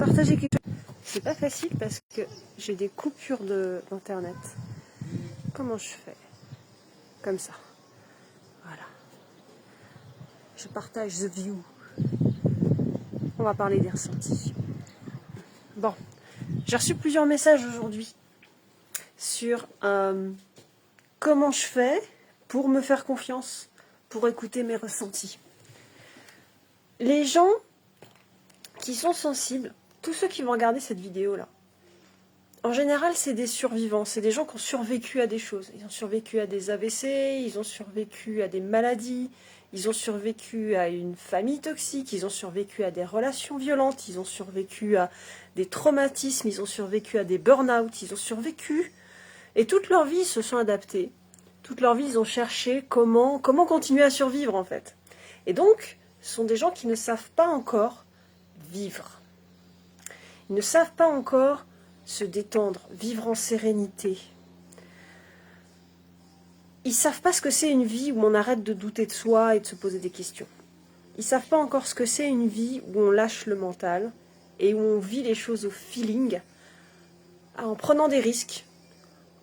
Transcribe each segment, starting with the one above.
partager quelque chose. C'est pas facile parce que j'ai des coupures d'internet. Comment je fais? Comme ça. Voilà. Je partage the view. On va parler des ressentis. Bon, j'ai reçu plusieurs messages aujourd'hui sur comment je fais pour me faire confiance, pour écouter mes ressentis. Les gens qui sont sensibles, tous ceux qui vont regarder cette vidéo-là, en général, c'est des survivants, c'est des gens qui ont survécu à des choses. Ils ont survécu à des AVC, ils ont survécu à des maladies, ils ont survécu à une famille toxique, ils ont survécu à des relations violentes, ils ont survécu à des traumatismes, ils ont survécu à des burn-out, ils ont survécu. Et toute leur vie, ils se sont adaptés. Toute leur vie, ils ont cherché comment continuer à survivre, en fait. Et donc, ce sont des gens qui ne savent pas encore vivre. Ils ne savent pas encore se détendre, vivre en sérénité. Ils ne savent pas ce que c'est une vie où on arrête de douter de soi et de se poser des questions. Ils ne savent pas encore ce que c'est une vie où on lâche le mental et où on vit les choses au feeling, en prenant des risques,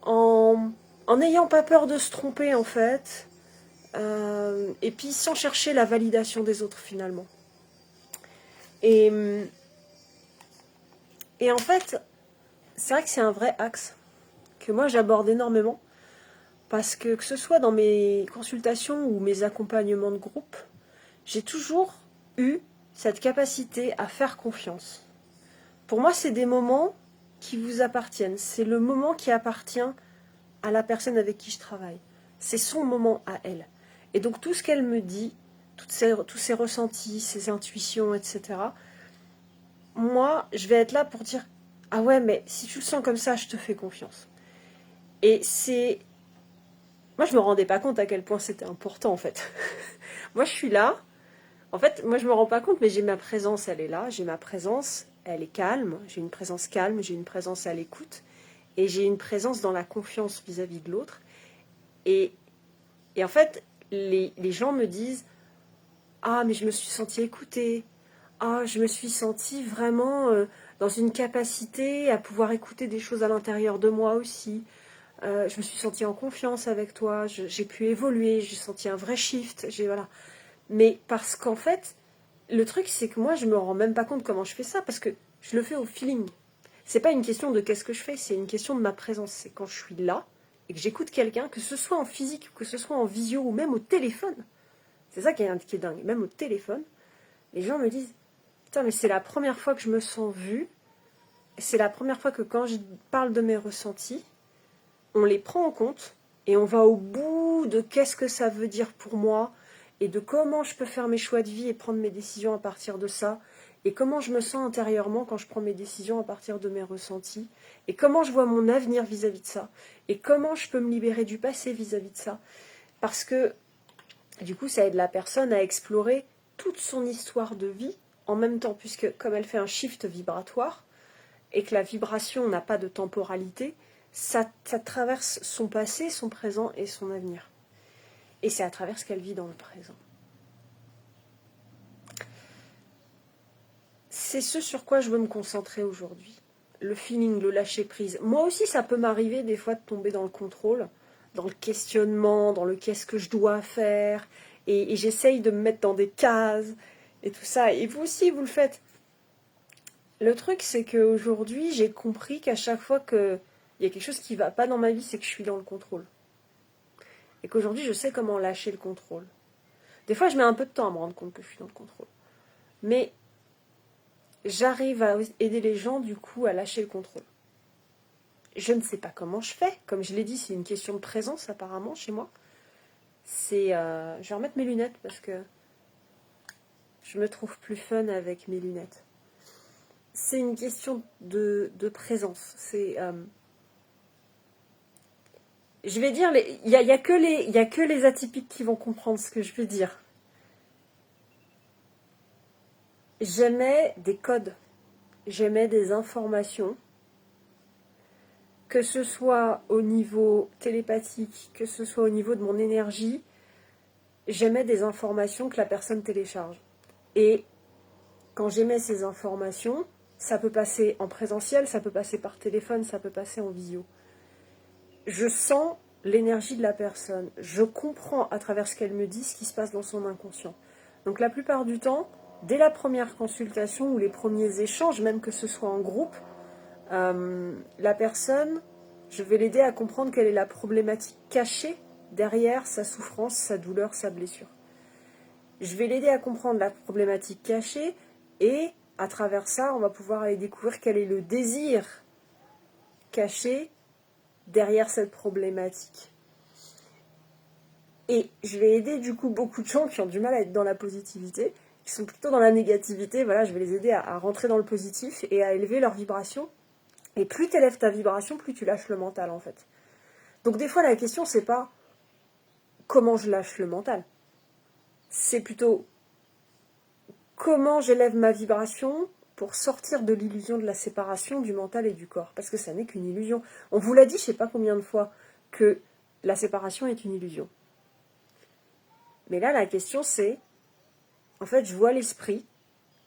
en n'ayant pas peur de se tromper en fait, et puis sans chercher la validation des autres finalement. Et en fait, c'est vrai que c'est un vrai axe que moi j'aborde énormément, parce que ce soit dans mes consultations ou mes accompagnements de groupe, j'ai toujours eu cette capacité à faire confiance. Pour moi, c'est des moments qui vous appartiennent. C'est le moment qui appartient à la personne avec qui je travaille. C'est son moment à elle. Et donc tout ce qu'elle me dit, tous ses ressentis, ses intuitions, etc., moi, je vais être là pour dire « Ah ouais, mais si tu le sens comme ça, je te fais confiance. » Et c'est... Moi, je me rendais pas compte à quel point c'était important, en fait. Moi, je suis là. En fait, moi, je me rends pas compte, mais j'ai ma présence, elle est là. J'ai ma présence, elle est calme. J'ai une présence calme, j'ai une présence à l'écoute. Et j'ai une présence dans la confiance vis-à-vis de l'autre. Et en fait, les gens me disent « Ah, mais je me suis sentie écoutée. Ah, je me suis sentie vraiment dans une capacité à pouvoir écouter des choses à l'intérieur de moi aussi. Je me suis sentie en confiance avec toi. J'ai pu évoluer. J'ai senti un vrai shift. Voilà. » Mais parce qu'en fait, le truc, c'est que moi, je me rends même pas compte comment je fais ça, parce que je le fais au feeling. C'est pas une question de qu'est-ce que je fais, c'est une question de ma présence. C'est quand je suis là et que j'écoute quelqu'un, que ce soit en physique, que ce soit en visio ou même au téléphone. C'est ça qui est dingue. Même au téléphone, les gens me disent « Putain, mais c'est la première fois que je me sens vue. C'est la première fois que quand je parle de mes ressentis, on les prend en compte et on va au bout de qu'est-ce que ça veut dire pour moi et de comment je peux faire mes choix de vie et prendre mes décisions à partir de ça, et comment je me sens intérieurement quand je prends mes décisions à partir de mes ressentis, et comment je vois mon avenir vis-à-vis de ça, et comment je peux me libérer du passé vis-à-vis de ça. Parce que du coup, ça aide la personne à explorer toute son histoire de vie en même temps, puisque comme elle fait un shift vibratoire, et que la vibration n'a pas de temporalité, ça traverse son passé, son présent et son avenir. Et c'est à travers ce qu'elle vit dans le présent. C'est ce sur quoi je veux me concentrer aujourd'hui. Le feeling, le lâcher-prise. Moi aussi, ça peut m'arriver des fois de tomber dans le contrôle, dans le questionnement, dans le qu'est-ce que je dois faire, et j'essaye de me mettre dans des cases, et tout ça. Et vous aussi, vous le faites. Le truc, c'est qu'aujourd'hui, j'ai compris qu'à chaque fois qu'il y a quelque chose qui ne va pas dans ma vie, c'est que je suis dans le contrôle. Et qu'aujourd'hui, je sais comment lâcher le contrôle. Des fois, je mets un peu de temps à me rendre compte que je suis dans le contrôle. Mais j'arrive à aider les gens, du coup, à lâcher le contrôle. Je ne sais pas comment je fais. Comme je l'ai dit, c'est une question de présence, apparemment, chez moi. Je vais remettre mes lunettes, parce que je me trouve plus fun avec mes lunettes. C'est une question de présence. Je vais dire, il y a que les atypiques qui vont comprendre ce que je veux dire. J'émets des codes, j'émets des informations, que ce soit au niveau télépathique, que ce soit au niveau de mon énergie, j'émets des informations que la personne télécharge. Et quand j'émets ces informations, Ça peut passer en présentiel, ça peut passer par téléphone, ça peut passer en visio. Je sens l'énergie de la personne. Je comprends à travers ce qu'elle me dit ce qui se passe dans son inconscient. Donc la plupart du temps, dès la première consultation ou les premiers échanges, même que ce soit en groupe, la personne, je vais l'aider à comprendre quelle est la problématique cachée derrière sa souffrance, sa douleur, sa blessure. Je vais l'aider à comprendre la problématique cachée et à travers ça, on va pouvoir aller découvrir quel est le désir caché derrière cette problématique. Et je vais aider du coup beaucoup de gens qui ont du mal à être dans la positivité, qui sont plutôt dans la négativité. Voilà, je vais les aider à rentrer dans le positif et à élever leur vibration. Et plus tu élèves ta vibration, plus tu lâches le mental en fait. Donc des fois la question c'est pas comment je lâche le mental. C'est plutôt comment j'élève ma vibration pour sortir de l'illusion de la séparation du mental et du corps. Parce que ça n'est qu'une illusion. On vous l'a dit, je ne sais pas combien de fois, que la séparation est une illusion. Mais là, la question c'est, en fait, je vois l'esprit,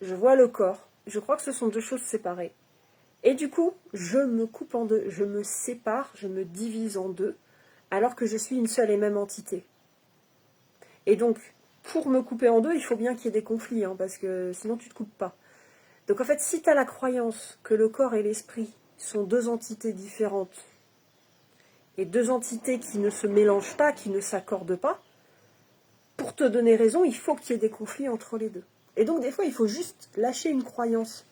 je vois le corps, je crois que ce sont deux choses séparées. Et du coup, je me coupe en deux, je me sépare, je me divise en deux, alors que je suis une seule et même entité. Et donc, pour me couper en deux, il faut bien qu'il y ait des conflits, parce que sinon tu ne te coupes pas. Donc en fait, si tu as la croyance que le corps et l'esprit sont deux entités différentes, et deux entités qui ne se mélangent pas, qui ne s'accordent pas, pour te donner raison, il faut qu'il y ait des conflits entre les deux. Et donc des fois, il faut juste lâcher une croyance,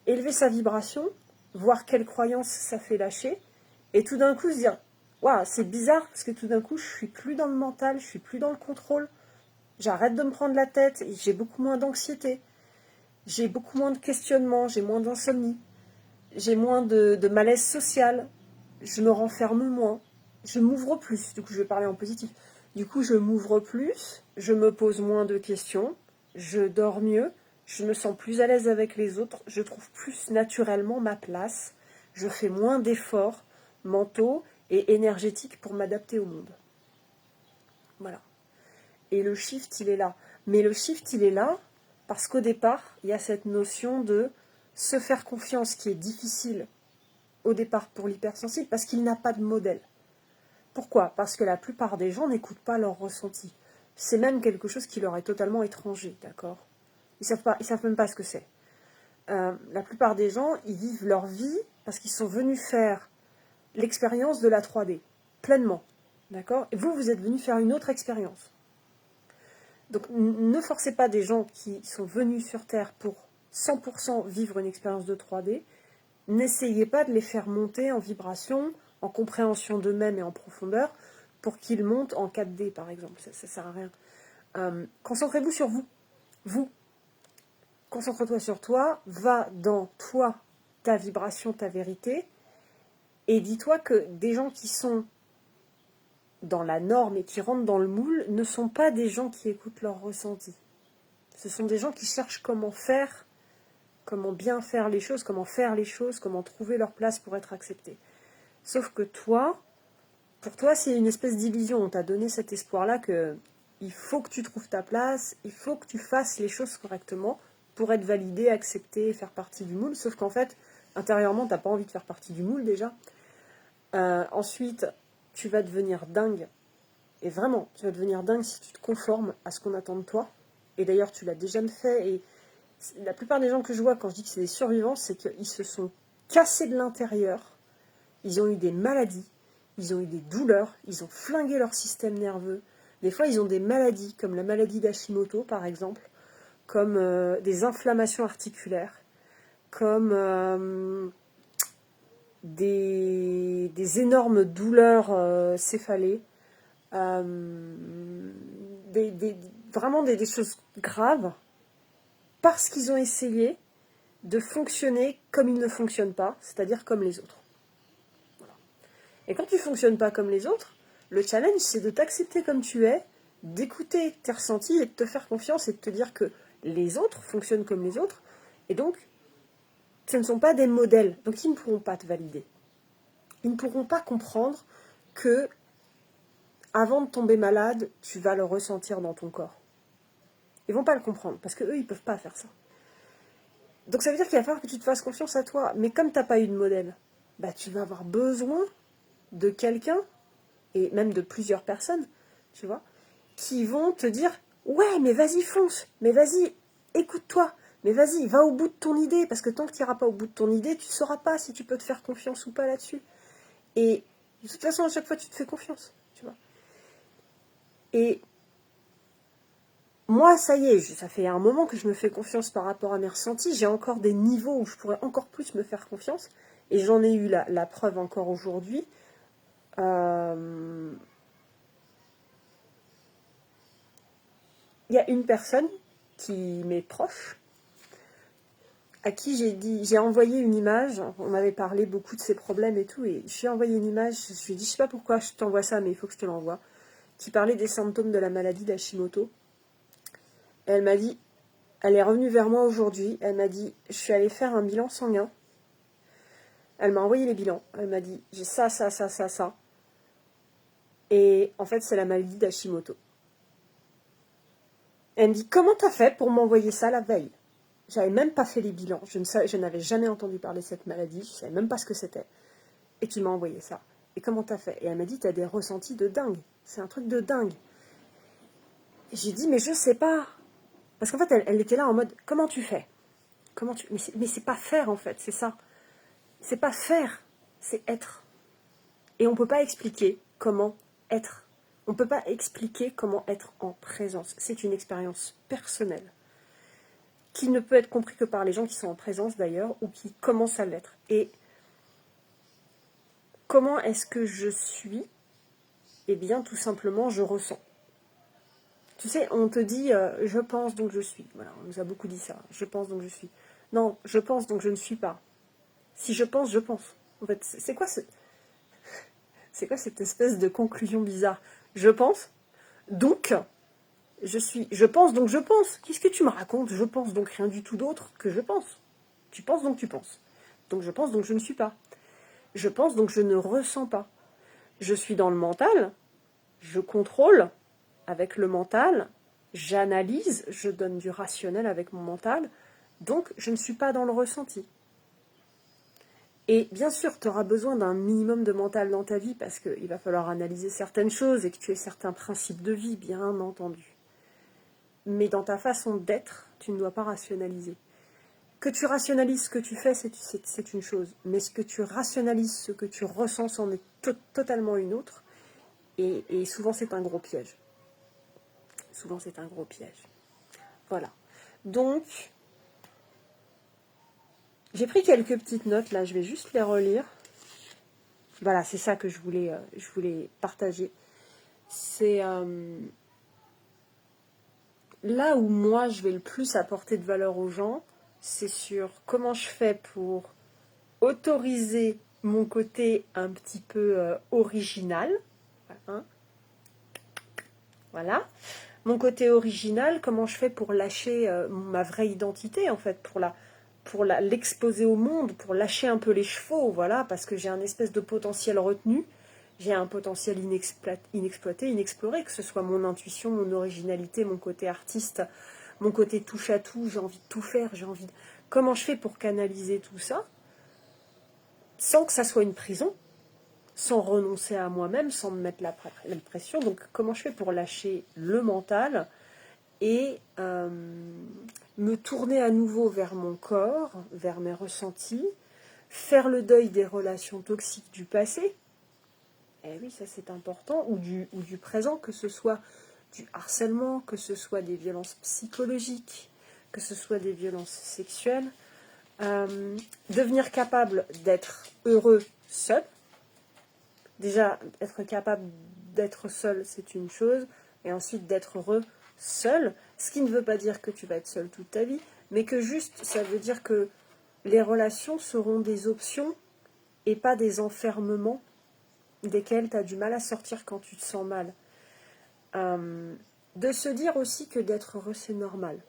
élever sa vibration, voir quelle croyance ça fait lâcher, et tout d'un coup se dire, waouh, c'est bizarre, parce que tout d'un coup, je suis plus dans le mental, je suis plus dans le contrôle, j'arrête de me prendre la tête, j'ai beaucoup moins d'anxiété, j'ai beaucoup moins de questionnements, j'ai moins d'insomnie, j'ai moins de malaise social, je me renferme moins, je m'ouvre plus, du coup je vais parler en positif, du coup je m'ouvre plus, je me pose moins de questions, je dors mieux, je me sens plus à l'aise avec les autres, je trouve plus naturellement ma place, je fais moins d'efforts mentaux et énergétiques pour m'adapter au monde. Voilà. Et le shift, il est là. Mais le shift, il est là parce qu'au départ, il y a cette notion de se faire confiance qui est difficile au départ pour l'hypersensible parce qu'il n'a pas de modèle. Pourquoi ? Parce que la plupart des gens n'écoutent pas leur ressenti. C'est même quelque chose qui leur est totalement étranger, d'accord ? Ils savent même pas ce que c'est. La plupart des gens, ils vivent leur vie parce qu'ils sont venus faire l'expérience de la 3D, pleinement, d'accord ? Et vous êtes venus faire une autre expérience. Donc ne forcez pas des gens qui sont venus sur Terre pour 100% vivre une expérience de 3D. N'essayez pas de les faire monter en vibration, en compréhension d'eux-mêmes et en profondeur pour qu'ils montent en 4D par exemple. Ça ne sert à rien. Concentrez-vous sur vous. Vous. Concentre-toi sur toi. Va dans toi, ta vibration, ta vérité. Et dis-toi que des gens qui sont dans la norme et qui rentrent dans le moule ne sont pas des gens qui écoutent leur ressenti. Ce sont des gens qui cherchent comment faire, comment bien faire les choses, comment trouver leur place pour être acceptés. Sauf que toi, pour toi, c'est une espèce d'illusion. On t'a donné cet espoir-là que il faut que tu trouves ta place, il faut que tu fasses les choses correctement pour être validé, accepté et faire partie du moule. Sauf qu'en fait, intérieurement, t'as pas envie de faire partie du moule déjà. Ensuite, tu vas devenir dingue. Et vraiment, tu vas devenir dingue si tu te conformes à ce qu'on attend de toi. Et d'ailleurs, tu l'as déjà fait. Et la plupart des gens que je vois, quand je dis que c'est des survivants, c'est qu'ils se sont cassés de l'intérieur. Ils ont eu des maladies. Ils ont eu des douleurs. Ils ont flingué leur système nerveux. Des fois, ils ont des maladies, comme la maladie d'Hashimoto, par exemple. Comme des inflammations articulaires. Comme des énormes douleurs céphalées. Vraiment des choses graves parce qu'ils ont essayé de fonctionner comme ils ne fonctionnent pas, c'est-à-dire comme les autres. Voilà. Et quand tu ne fonctionnes pas comme les autres, le challenge c'est de t'accepter comme tu es, d'écouter tes ressentis et de te faire confiance et de te dire que les autres fonctionnent comme les autres et donc ce ne sont pas des modèles, donc ils ne pourront pas te valider. Ils ne pourront pas comprendre que avant de tomber malade, tu vas le ressentir dans ton corps. Ils vont pas le comprendre, parce qu'eux, ils peuvent pas faire ça. Donc ça veut dire qu'il va falloir que tu te fasses confiance à toi. Mais comme tu n'as pas eu de modèle, bah, tu vas avoir besoin de quelqu'un, et même de plusieurs personnes, tu vois, qui vont te dire « Ouais, mais vas-y, fonce, mais vas-y, écoute-toi, mais vas-y, va au bout de ton idée, parce que tant que tu n'iras pas au bout de ton idée, tu ne sauras pas si tu peux te faire confiance ou pas là-dessus. » Et de toute façon, à chaque fois, tu te fais confiance, tu vois. Et moi, ça y est, ça fait un moment que je me fais confiance par rapport à mes ressentis. J'ai encore des niveaux où je pourrais encore plus me faire confiance. Et j'en ai eu la preuve encore aujourd'hui. Il y a une personne qui m'est proche, à qui j'ai envoyé une image. On m'avait parlé beaucoup de ses problèmes et tout. Et je lui ai envoyé une image. Je lui ai dit, je sais pas pourquoi je t'envoie ça, mais il faut que je te l'envoie. Qui parlait des symptômes de la maladie d'Hashimoto. Et elle m'a dit, elle est revenue vers moi aujourd'hui. Elle m'a dit, je suis allée faire un bilan sanguin. Elle m'a envoyé les bilans. Elle m'a dit, j'ai ça, ça, ça, ça, ça. Et en fait, c'est la maladie d'Hashimoto. Elle me dit, comment t'as fait pour m'envoyer ça la veille? J'avais même pas fait les bilans. Je n'avais jamais entendu parler de cette maladie. Je savais même pas ce que c'était. Et tu m'as envoyé ça. Et comment t'as fait? Et elle m'a dit, t'as des ressentis de dingue. C'est un truc de dingue. Et j'ai dit, mais je sais pas. Parce qu'en fait, elle était là en mode, comment tu fais? Mais c'est pas faire, en fait, c'est ça. C'est pas faire, c'est être. Et on peut pas expliquer comment être. On peut pas expliquer comment être en présence. C'est une expérience personnelle qui ne peut être comprise que par les gens qui sont en présence d'ailleurs, ou qui commencent à l'être. Et comment est-ce que je suis? Eh bien, tout simplement, je ressens. Tu sais, on te dit je pense donc je suis. Voilà, on nous a beaucoup dit ça. Je pense donc je suis. Non, je pense donc je ne suis pas. Si je pense, je pense. En fait, c'est quoi cette espèce de conclusion bizarre? Je pense, donc je suis. Je pense donc je pense. Qu'est-ce que tu me racontes? Je pense donc rien du tout d'autre que je pense. Tu penses donc tu penses. Donc je pense donc je ne suis pas. Je pense donc je ne ressens pas. Je suis dans le mental, je contrôle avec le mental, j'analyse, je donne du rationnel avec mon mental, donc je ne suis pas dans le ressenti. Et bien sûr, tu auras besoin d'un minimum de mental dans ta vie parce qu'il va falloir analyser certaines choses et que tu aies certains principes de vie, bien entendu. Mais dans ta façon d'être, tu ne dois pas rationaliser. Que tu rationalises ce que tu fais, c'est une chose. Mais ce que tu rationalises, ce que tu ressens, c'en est totalement une autre. Et souvent, c'est un gros piège. Souvent, c'est un gros piège. Voilà. Donc, j'ai pris quelques petites notes, là. Je vais juste les relire. Voilà, c'est ça que je voulais partager. C'est là où moi, je vais le plus apporter de valeur aux gens, c'est sur comment je fais pour autoriser mon côté un petit peu original. Hein, voilà. Mon côté original, comment je fais pour lâcher ma vraie identité, en fait, pour l'exposer au monde, pour lâcher un peu les chevaux, voilà, parce que j'ai un espèce de potentiel retenu, j'ai un potentiel inexploité, inexploré, que ce soit mon intuition, mon originalité, mon côté artiste, mon côté touche-à-tout, j'ai envie de tout faire, Comment je fais pour canaliser tout ça, sans que ça soit une prison, sans renoncer à moi-même, sans me mettre la pression. Donc comment je fais pour lâcher le mental et me tourner à nouveau vers mon corps, vers mes ressentis, faire le deuil des relations toxiques du passé, et oui, ça c'est important, ou du présent, que ce soit du harcèlement, que ce soit des violences psychologiques, que ce soit des violences sexuelles, devenir capable d'être heureux seul. Déjà, être capable d'être seul, c'est une chose, et ensuite d'être heureux seul, ce qui ne veut pas dire que tu vas être seul toute ta vie, mais que juste, ça veut dire que les relations seront des options et pas des enfermements desquels tu as du mal à sortir quand tu te sens mal. De se dire aussi que d'être heureux, c'est normal.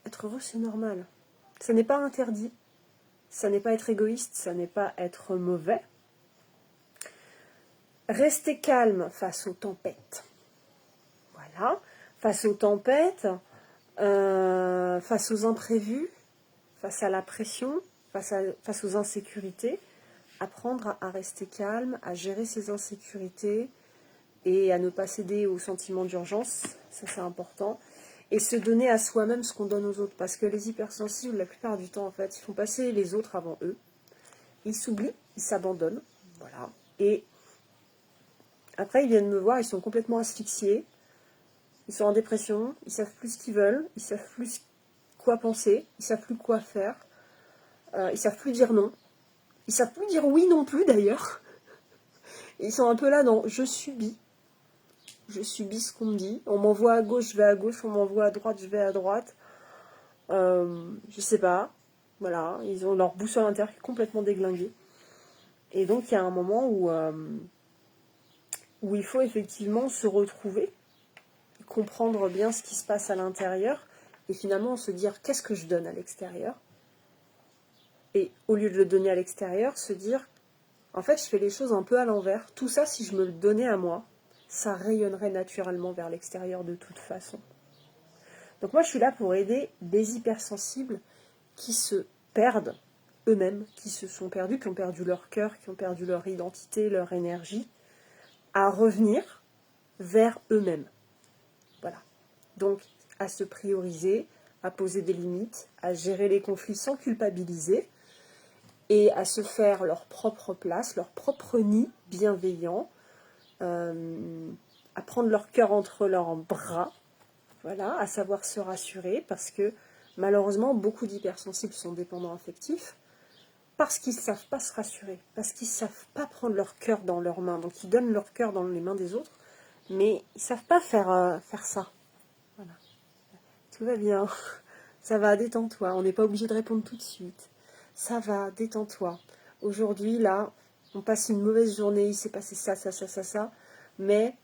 Être heureux, c'est normal. Ça n'est pas interdit, ça n'est pas être égoïste, ça n'est pas être mauvais. Rester calme face aux tempêtes. Voilà. Face aux tempêtes, face aux imprévus, face à la pression, face aux insécurités, apprendre à rester calme, à gérer ses insécurités et à ne pas céder aux sentiments d'urgence, ça c'est important. Et se donner à soi-même ce qu'on donne aux autres. Parce que les hypersensibles, la plupart du temps, en fait, ils font passer les autres avant eux. Ils s'oublient, ils s'abandonnent. Voilà. Et après, ils viennent me voir, ils sont complètement asphyxiés. Ils sont en dépression, ils savent plus ce qu'ils veulent, ils savent plus quoi penser, ils savent plus quoi faire, ils savent plus dire non. Ils savent plus dire oui non plus d'ailleurs. Ils sont un peu là dans je subis. Je subis ce qu'on me dit. On m'envoie à gauche, je vais à gauche. On m'envoie à droite, je vais à droite. Je sais pas. Voilà, ils ont leur boussole intérieure complètement déglinguée. Et donc il y a un moment où il faut effectivement se retrouver, comprendre bien ce qui se passe à l'intérieur, et finalement se dire qu'est-ce que je donne à l'extérieur. Et au lieu de le donner à l'extérieur, se dire en fait je fais les choses un peu à l'envers. Tout ça, si je me le donnais à moi, ça rayonnerait naturellement vers l'extérieur de toute façon. Donc moi je suis là pour aider des hypersensibles qui se perdent eux-mêmes, qui se sont perdus, qui ont perdu leur cœur, qui ont perdu leur identité, leur énergie, à revenir vers eux-mêmes. Voilà. Donc à se prioriser, à poser des limites, à gérer les conflits sans culpabiliser et à se faire leur propre place, leur propre nid bienveillant, à prendre leur cœur entre leurs bras, voilà, à savoir se rassurer parce que malheureusement beaucoup d'hypersensibles sont dépendants affectifs parce qu'ils ne savent pas se rassurer, parce qu'ils ne savent pas prendre leur cœur dans leurs mains, donc ils donnent leur cœur dans les mains des autres, mais ils ne savent pas faire ça. Voilà. Tout va bien, ça va, détends-toi, on n'est pas obligé de répondre tout de suite. Ça va, détends-toi. Aujourd'hui, là, on passe une mauvaise journée, il s'est passé ça, ça, ça, ça, ça, mais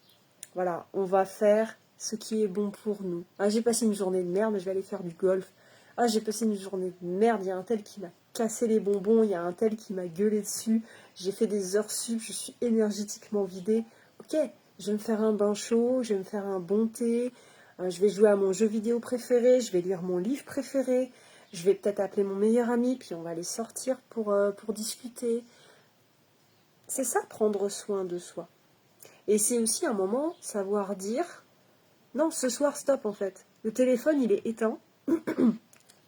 voilà, on va faire ce qui est bon pour nous. Ah, j'ai passé une journée de merde, je vais aller faire du golf. Ah, j'ai passé une journée de merde, il y a un tel qui m'a cassé les bonbons, il y a un tel qui m'a gueulé dessus, j'ai fait des heures sup, je suis énergétiquement vidée. Ok, je vais me faire un bain chaud, je vais me faire un bon thé, je vais jouer à mon jeu vidéo préféré, je vais lire mon livre préféré, je vais peut-être appeler mon meilleur ami, puis on va aller sortir pour discuter. C'est ça, prendre soin de soi. Et c'est aussi un moment, savoir dire, non, ce soir, stop en fait. Le téléphone, il est éteint.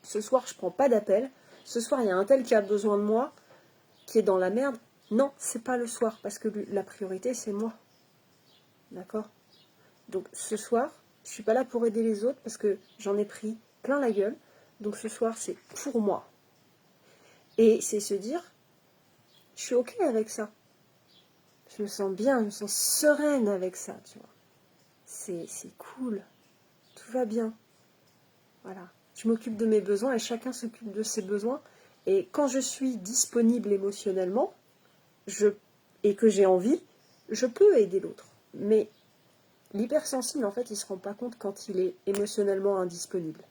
Ce soir, je prends pas d'appel. Ce soir, il y a un tel qui a besoin de moi, qui est dans la merde. Non, c'est pas le soir, parce que la priorité, c'est moi. D'accord? Donc ce soir, je suis pas là pour aider les autres, parce que j'en ai pris plein la gueule. Donc ce soir, c'est pour moi. Et c'est se dire, je suis ok avec ça. Je me sens bien, je me sens sereine avec ça, tu vois. C'est cool. Tout va bien. Voilà. Je m'occupe de mes besoins et chacun s'occupe de ses besoins. Et quand je suis disponible émotionnellement et que j'ai envie, je peux aider l'autre. Mais l'hypersensible, en fait, il ne se rend pas compte quand il est émotionnellement indisponible.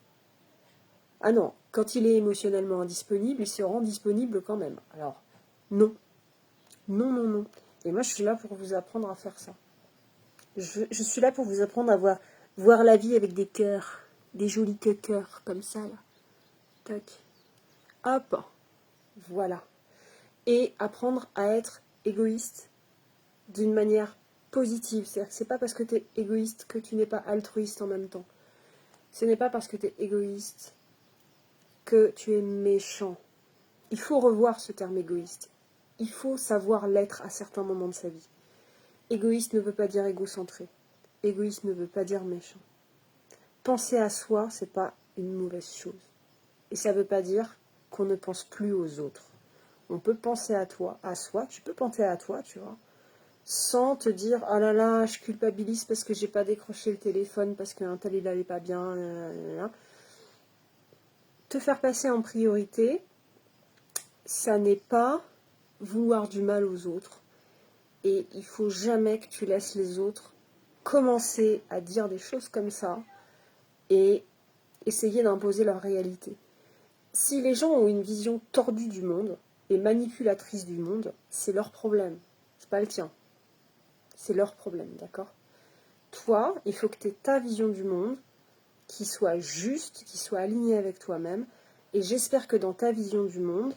Ah non, quand il est émotionnellement indisponible, il se rend disponible quand même. Alors, non. Non, non, non. Et moi, je suis là pour vous apprendre à faire ça. Je suis là pour vous apprendre à voir la vie avec des cœurs. Des jolis cœurs, comme ça, là. Tac. Hop. Voilà. Et apprendre à être égoïste d'une manière positive. C'est-à-dire que c'est pas parce que tu es égoïste que tu n'es pas altruiste en même temps. Ce n'est pas parce que tu es égoïste que tu es méchant. Il faut revoir ce terme égoïste. Il faut savoir l'être à certains moments de sa vie. Égoïste ne veut pas dire égocentré. Égoïste ne veut pas dire méchant. Penser à soi, c'est pas une mauvaise chose. Et ça veut pas dire qu'on ne pense plus aux autres. On peut penser à toi, à soi, tu peux penser à toi, tu vois, sans te dire « Ah là là, je culpabilise parce que j'ai pas décroché le téléphone, parce qu'un tel il allait pas bien. » Te faire passer en priorité, ça n'est pas vouloir du mal aux autres. Et il faut jamais que tu laisses les autres commencer à dire des choses comme ça et essayer d'imposer leur réalité. Si les gens ont une vision tordue du monde et manipulatrice du monde, c'est leur problème, c'est pas le tien. C'est leur problème, d'accord? Toi, il faut que tu aies ta vision du monde qui soit juste, qui soit alignée avec toi-même Et j'espère que dans ta vision du monde,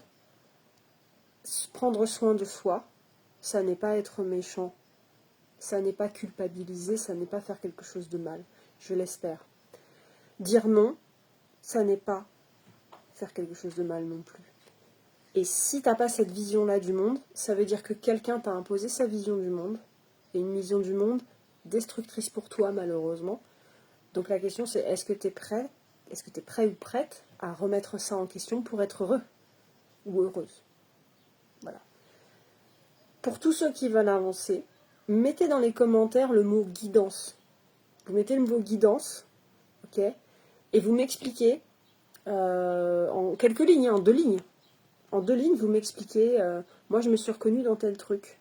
prendre soin de soi, ça n'est pas être méchant, ça n'est pas culpabiliser, ça n'est pas faire quelque chose de mal. Je l'espère. Dire non, ça n'est pas faire quelque chose de mal non plus. Et si t'as pas cette vision-là du monde, ça veut dire que quelqu'un t'a imposé sa vision du monde, et une vision du monde destructrice pour toi malheureusement. Donc la question c'est, est-ce que t'es prêt ou prête à remettre ça en question pour être heureux ou heureuse? Voilà. Pour tous ceux qui veulent avancer, mettez dans les commentaires le mot guidance. Vous mettez le mot guidance, ok, et vous m'expliquez en quelques lignes, en 2 lignes. En 2 lignes, vous m'expliquez, moi je me suis reconnue dans tel truc,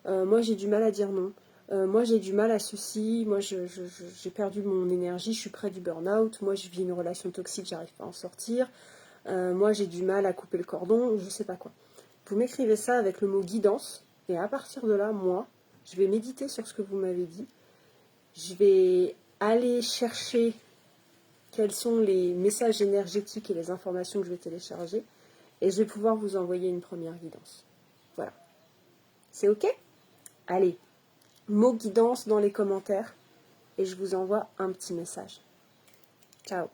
moi j'ai du mal à dire non, moi j'ai du mal à ceci, moi j'ai perdu mon énergie, je suis près du burn-out, moi je vis une relation toxique, j'arrive pas à en sortir, moi j'ai du mal à couper le cordon, je sais pas quoi. Vous m'écrivez ça avec le mot guidance, et à partir de là, moi, je vais méditer sur ce que vous m'avez dit, je vais aller chercher quels sont les messages énergétiques et les informations que je vais télécharger, et je vais pouvoir vous envoyer une première guidance. Voilà. C'est ok? Allez, mot guidance dans les commentaires, et je vous envoie un petit message. Ciao.